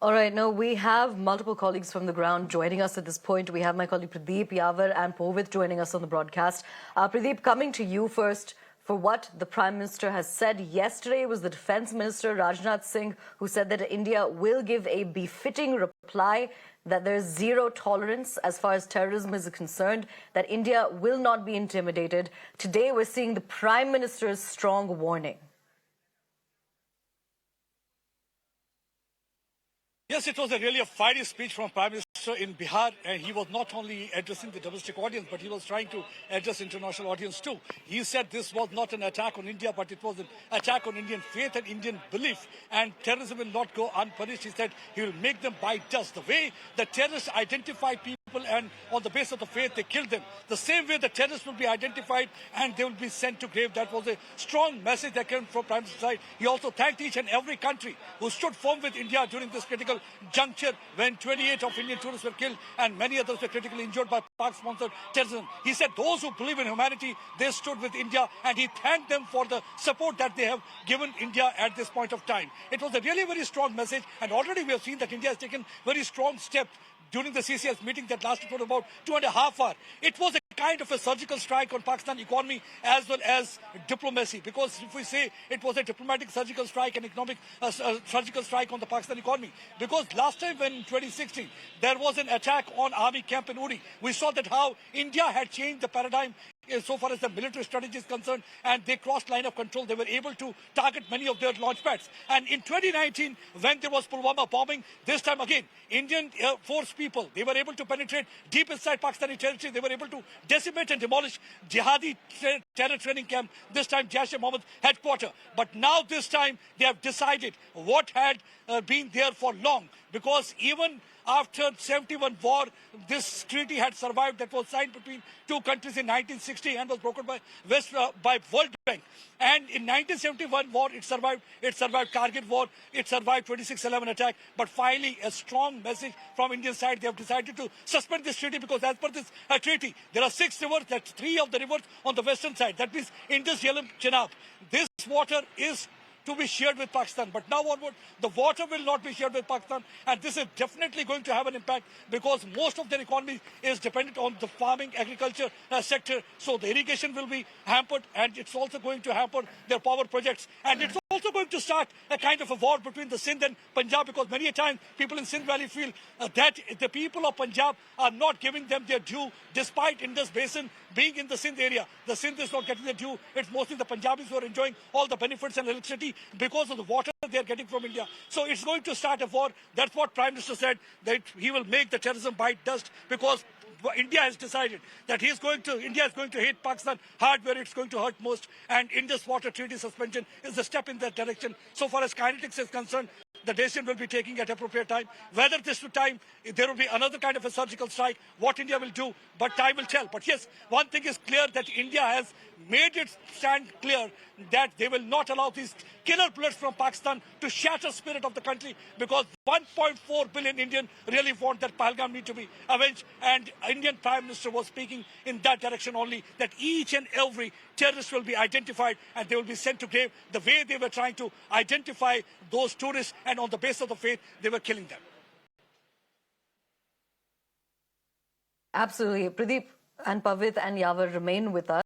All right, now we have multiple colleagues from the ground joining us at this point. We have my colleague Pradeep, Yavar and Povit joining us on the broadcast. Pradeep, coming to you first for what the Prime Minister has said. Yesterday was the Defence Minister Rajnath Singh who said that India will give a befitting reply, that there's zero tolerance as far as terrorism is concerned, that India will not be intimidated. Today we're seeing the Prime Minister's strong warning. Yes, it was really a fiery speech from Prime Minister in Bihar, and he was not only addressing the domestic audience, but he was trying to address international audience too. He said this was not an attack on India, but it was an attack on Indian faith and Indian belief, and terrorism will not go unpunished. He said he will make them bite dust. The way the terrorists identify people and on the basis of the faith they killed them, the same way the terrorists will be identified and they will be sent to grave. That was a strong message that came from Prime Minister's side. He also thanked each and every country who stood firm with India during this critical juncture when 28 of Indian tourists were killed and many others were critically injured by Pak-sponsored terrorism. He said those who believe in humanity, they stood with India, and he thanked them for the support that they have given India at this point of time. It was a really very strong message, and already we have seen that India has taken very strong steps during the CCS meeting that lasted for about 2.5 hours. It was a kind of a surgical strike on Pakistan economy as well as diplomacy, because if we say it was a diplomatic surgical strike and economic surgical strike on the Pakistan economy, because last time when in 2016 there was an attack on army camp in Uri, we saw that how India had changed the paradigm so far as the military strategy is concerned, and they crossed line of control. They were able to target many of their launch pads. And in 2019, when there was Pulwama bombing, this time again, Indian Air Force people, they were able to penetrate deep inside Pakistani territory. They were able to decimate and demolish jihadi terror training camp, this time Jaish-e-Mohammed headquarters. But now this time, they have decided what had been there for long, because even after 71 war, this treaty had survived that was signed between two countries in 1960 and was brokered by World Bank. And in 1971 war, it survived Kargil war, it survived 26/11 attack. But finally, a strong message from Indian side, they have decided to suspend this treaty, because as per this treaty, there are 6 rivers, that's 3 of the rivers on the western side. That means Indus, Jhelum, Chenab. This water is to be shared with Pakistan. But now onward, the water will not be shared with Pakistan, and this is definitely going to have an impact, because most of their economy is dependent on the farming, agriculture sector. So the irrigation will be hampered, and it's also going to hamper their power projects. And it's also going to start a kind of a war between the Sindh and Punjab, because many a time people in Sindh Valley feel that the people of Punjab are not giving them their due, despite Indus Basin being in the Sindh area. The Sindh is not getting the due. It's mostly the Punjabis who are enjoying all the benefits and electricity because of the water they're getting from India. So it's going to start a war. That's what Prime Minister said, that he will make the terrorism bite dust, because India has decided that India is going to hit Pakistan hard where it's going to hurt most, and Indus Water Treaty suspension is a step in that direction. So far as kinetics is concerned, the decision will be taken at appropriate time. Whether this time there will be another kind of a surgical strike, what India will do, but time will tell. But yes, one thing is clear, that India has made its stand clear that they will not allow these killer bullets from Pakistan to shatter spirit of the country, because 1.4 billion Indians really want that Pahalgam need to be avenged. And Indian Prime Minister was speaking in that direction only, that each and every terrorist will be identified and they will be sent to grave, the way they were trying to identify those tourists, and on the basis of the faith, they were killing them. Absolutely. Pradeep and Pavit and Yavar remain with us.